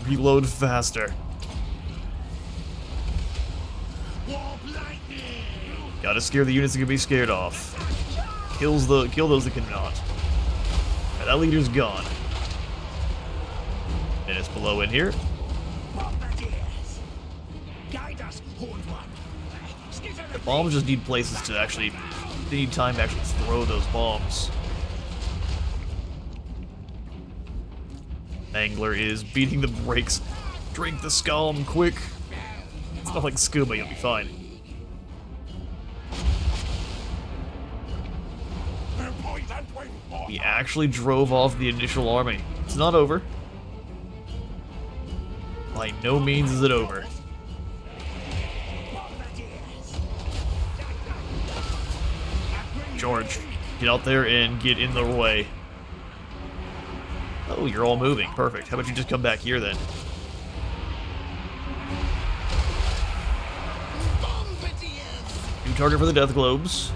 reload faster? Warp lightning. Gotta scare the units that can be scared off. Kill those that cannot. And that leader's gone. And it's below in here. Bombardiers. Guide us, Horned One. The bombs just need places to actually. They need time to actually throw those bombs. Angler is beating the brakes. Drink the scum, quick. It's not like scuba, you'll be fine. We actually drove off the initial army. It's not over. By no means is it over. George, get out there and get in their way. Oh, you're all moving. Perfect. How about you just come back here then? New target for the Death Globes.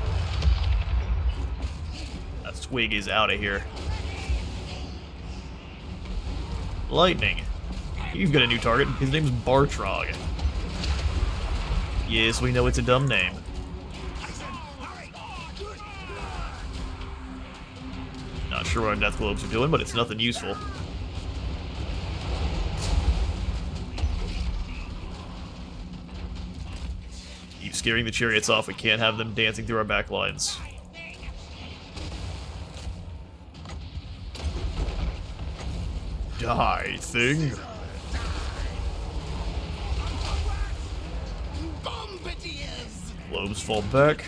That Swig is out of here. Lightning. You've got a new target. His name's Bartrog. Yes, we know it's a dumb name. Not sure what our Death Globes are doing, but it's nothing useful. Keep scaring the chariots off. We can't have them dancing through our back lines. Die, thing. Globes fall back.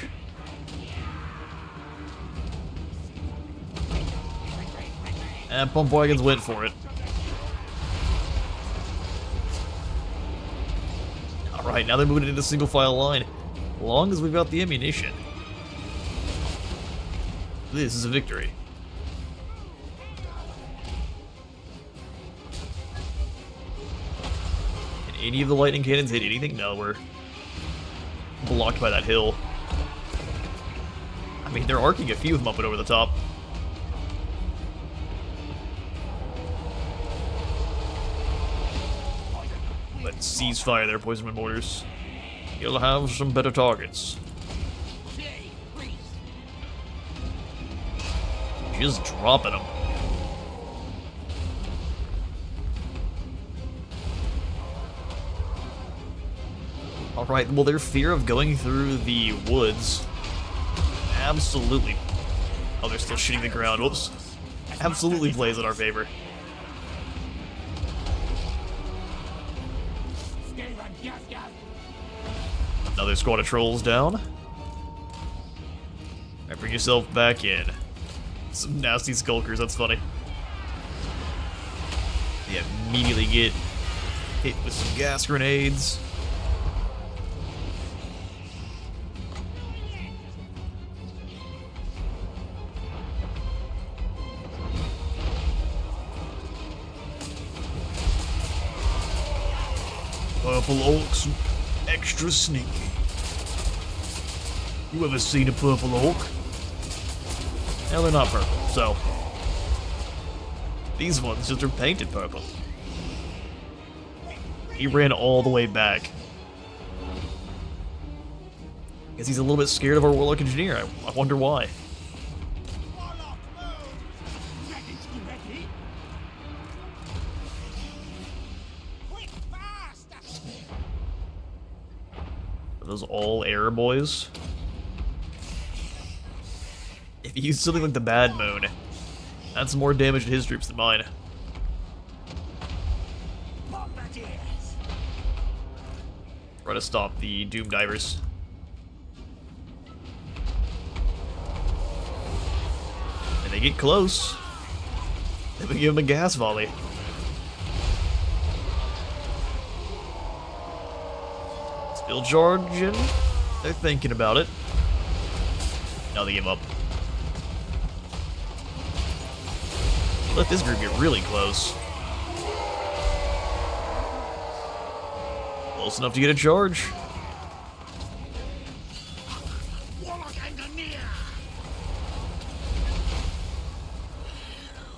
And pump wagons went for it. Alright, now they're moving it into single file line. As long as we've got the ammunition. This is a victory. Can any of the lightning cannons hit anything? No, we're blocked by that hill. I mean, they're arcing a few of them up and over the top. Let's cease fire there, poisonman mortars. You'll have some better targets. Just dropping them. Alright, well, their fear of going through the woods absolutely... Oh, they're still shooting the ground. Whoops. Absolutely plays in our favor. Another squad of trolls down. Alright, bring yourself back in. Some nasty skulkers, that's funny. They immediately get hit with some gas grenades. Purple orcs, extra sneaky. You ever seen a purple orc? Now they're not purple, so these ones just are painted purple. He ran all the way back. Guess he's a little bit scared of our Warlock Engineer. I wonder why. Are those all error boys? If you use something like the Bad Moon, that's more damage to his troops than mine. Try to stop the Doom Divers. And they get close. They can give him a gas volley. Still charging. They're thinking about it. Now they give up. Let this group get really close. Close enough to get a charge. Warlock engineer.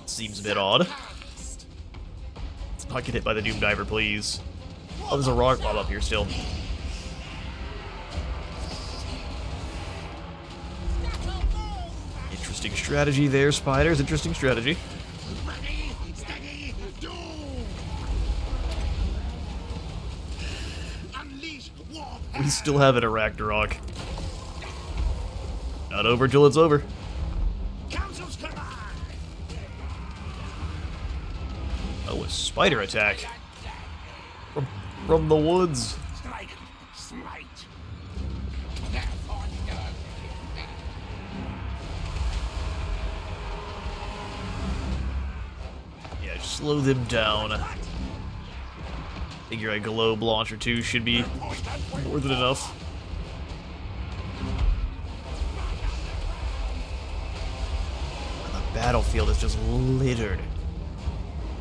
Seems a bit odd. Let's not get hit by the Doom Diver, please. Oh, there's a rock mob up here still. Interesting strategy there, spiders. Interesting strategy. Ready, steady, do. Unleash war. We still have it at Ragnarok. Not over till it's over. Council's command. Oh, a spider attack. From the woods. Strike, smite. Therefore, no. Yeah, slow them down. Figure a globe launch or two should be more than enough. The battlefield is just littered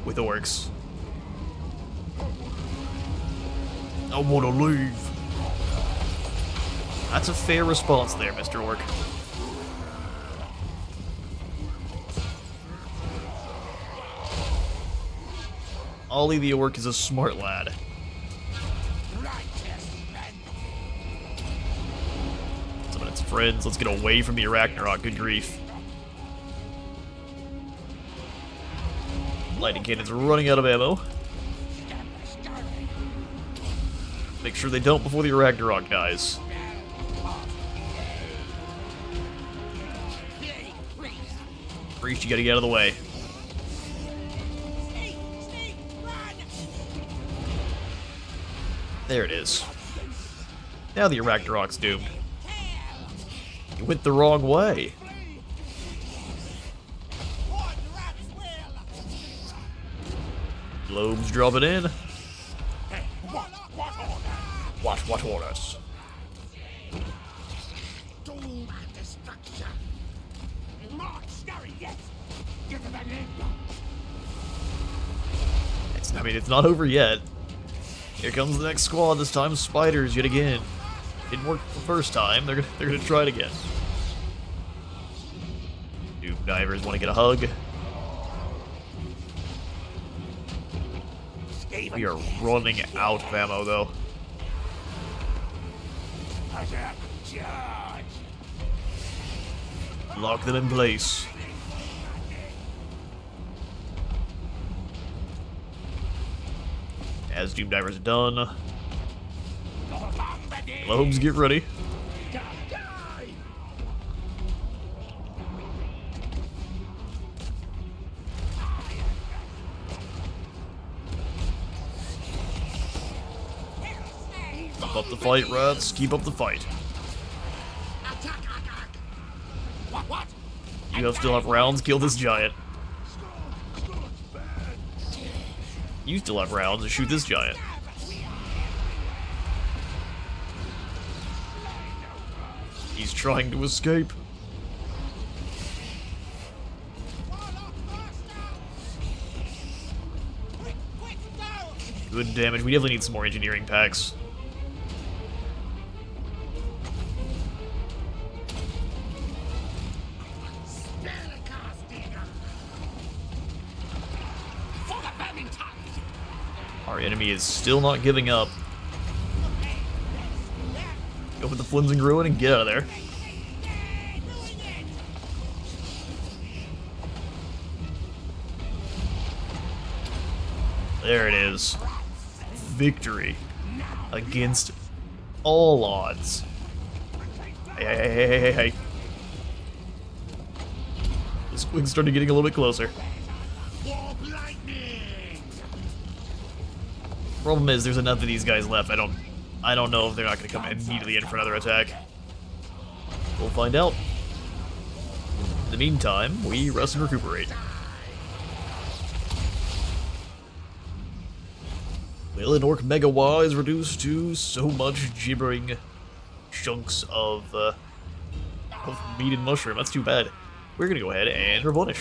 with orcs. I wanna leave. That's a fair response there, Mr. Orc. Ollie the Orc is a smart lad. Some of its friends, let's get away from the Ragnarok, good grief. Lightning cannon's running out of ammo. Make sure they don't before the Ragnarok dies. Priest, you gotta get out of the way. There it is. Now the Ragnarok's doomed. You went the wrong way. Globes dropping in. What orders? Doom and destruction. March, scurry, yes. Get to the end. I mean, it's not over yet. Here comes the next squad. This time, spiders yet again. Didn't work the first time. They're gonna try it again. Doom divers want to get a hug. We are running out of ammo, though. Attack, charge. Lock them in place. As Doom Divers are done, globes, get ready. Keep up the fight, rats. Keep up the fight. What? You still have rounds. Kill this giant. You still have rounds to shoot this giant. He's trying to escape. Good damage. We definitely need some more engineering packs. Our enemy is still not giving up. Go with the Flimsing Ruin and get out of there. There it is. Victory. Against all odds. Hey. The squigs started getting a little bit closer. Problem is, there's enough of these guys left. I don't know if they're not going to come immediately in for another attack. We'll find out. In the meantime, we rest and recuperate. Well, an Orc Megawa is reduced to so much gibbering chunks of meat and mushroom. That's too bad. We're going to go ahead and replenish.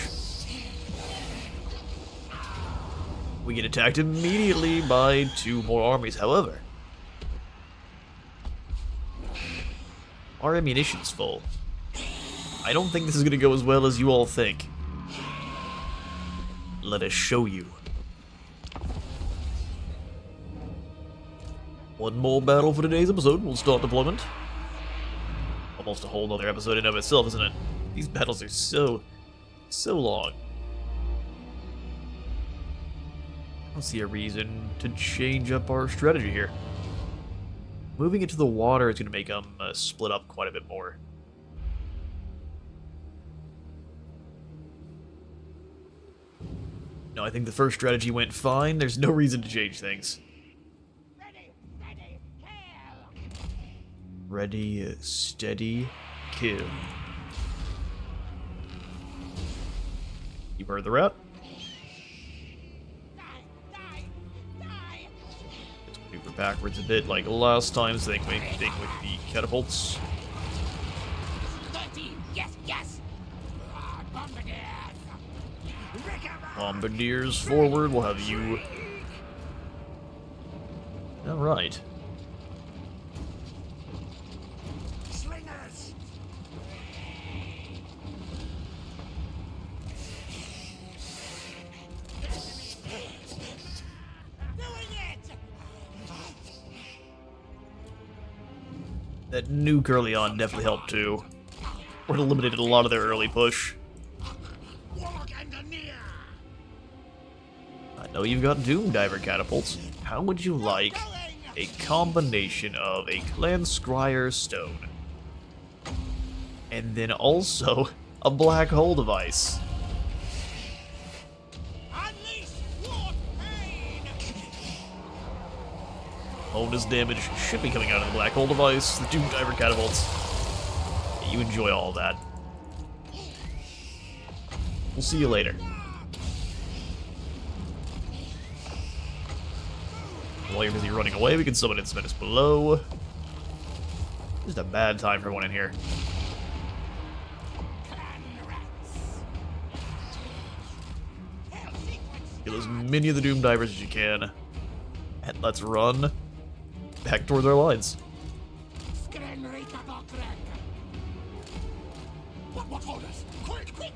We get attacked immediately by 2 more armies, however. Our ammunition's full. I don't think this is gonna go as well as you all think. Let us show you. One more battle for today's episode, we'll start deployment. Almost a whole nother episode in of itself, isn't it? These battles are so long. I don't see a reason to change up our strategy here. Moving into the water is going to make them split up quite a bit more. No, I think the first strategy went fine. There's no reason to change things. Ready, steady, kill. You heard the rat? Let's maneuver backwards a bit like last time, same thing with the catapults. 13. Yes, yes. Bombardiers. Bombardiers forward, we'll have you. Alright. Slingers. Doing it. That nuke early on definitely helped too. Or it eliminated a lot of their early push. Warlock engineer. I know you've got Doom Diver catapults. How would you like a combination of a Clan Scryer stone and then also a black hole device? Unleash your pain. Bonus damage should be coming out of the black hole device. The Doom Diver catapults. You enjoy all of that. We'll see you later. While you're busy running away, we can summon in some minutes below. Just a bad time for one in here. Kill as many of the Doom Divers as you can. And let's run back towards our lines. What orders? Quick, quick!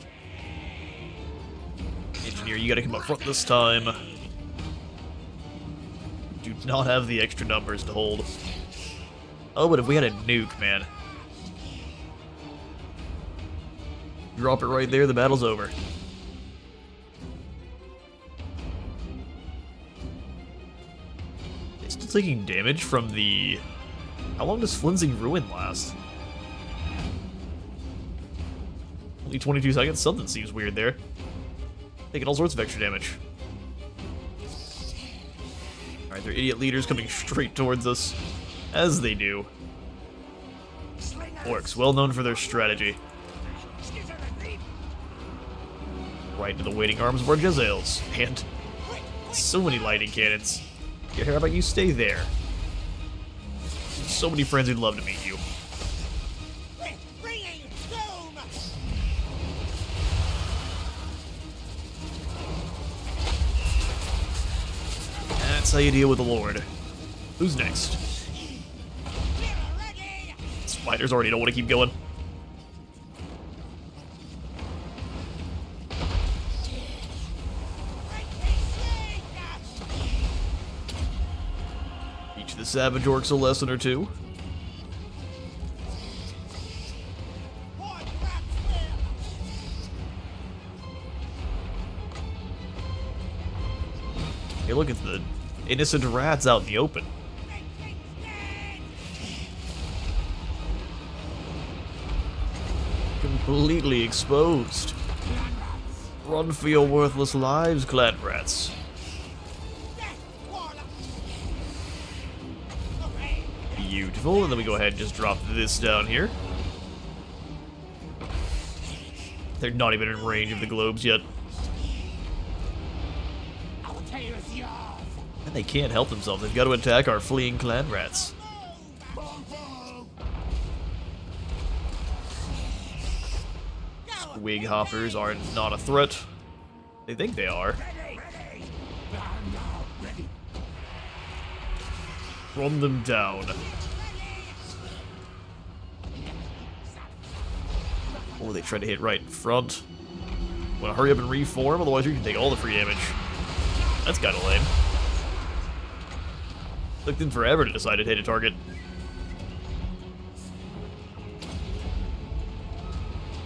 Engineer, you gotta come up front this time. Do not have the extra numbers to hold. Oh, but if we had a nuke, man. Drop it right there, the battle's over. It's still taking damage from the... How long does Flimsing Ruin last? Only 22 seconds? Something seems weird there. Taking all sorts of extra damage. Alright, their idiot leaders coming straight towards us. As they do. Orcs, well known for their strategy. Right into the waiting arms of our Jezzails. And so many lightning cannons. Yeah, how about you stay there? So many friends who'd love to meet you. That's how you deal with the Lord. Who's next? Spiders already don't want to keep going. Teach the Savage Orcs a lesson or two. Hey, look, it's the innocent rats out in the open. Completely exposed. Run for your worthless lives, clan rats. Beautiful, and then we go ahead and just drop this down here. They're not even in range of the globes yet. And they can't help themselves. They've got to attack our fleeing clan rats. Squig hoppers are not a threat. They think they are. Run them down. Or they try to hit right in front. Wanna hurry up and reform, otherwise you can take all the free damage. That's kinda lame. Took them forever to decide to hit a target.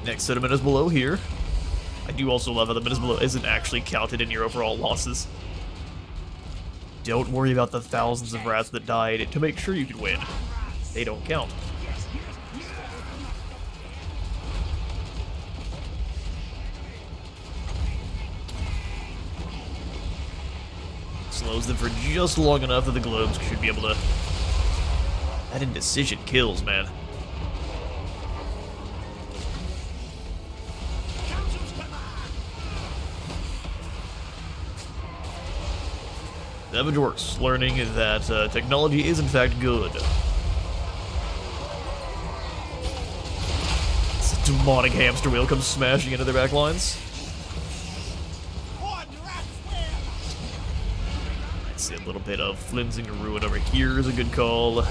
Next sentiment is below here. I do also love how the minutes below isn't actually counted in your overall losses. Don't worry about the thousands of rats that died to make sure you can win. They don't count. Slows them for just long enough that the globes should be able to... That indecision kills, man. Savage Orcs, learning that technology is in fact good. This demonic hamster wheel comes smashing into their back lines. I'd say a little bit of Flimsing and Ruin over here is a good call.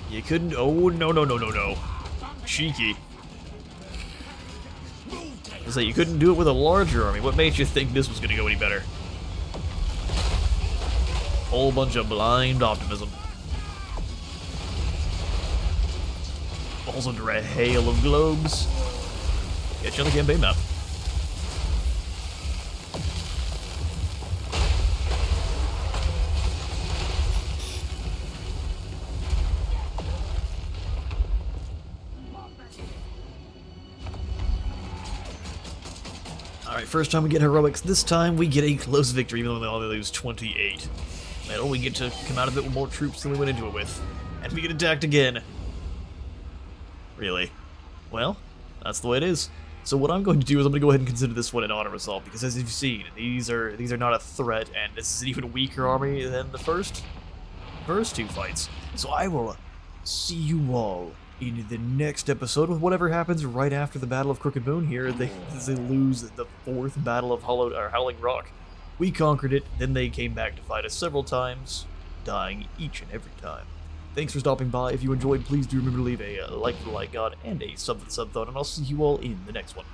You couldn't. Oh, no. Cheeky. I say you couldn't do it with a larger army. What made you think this was going to go any better? Whole bunch of blind optimism. Falls under a hail of globes. Get you on the campaign map. Alright, first time we get heroics. This time we get a close victory, even though they only lose 28. And we get to come out of it with more troops than we went into it with. And we get attacked again. Really? Well, that's the way it is. So what I'm going to do is I'm going to go ahead and consider this one an honor assault, because as you've seen, these are not a threat, and this is an even weaker army than the first two fights. So I will see you all in the next episode with whatever happens right after the Battle of Crooked Moon here. They lose the 4th Battle of Howling Rock. We conquered it, then they came back to fight us several times, dying each and every time. Thanks for stopping by. If you enjoyed, please do remember to leave a like for the like god and a sub for the sub thought, and I'll see you all in the next one.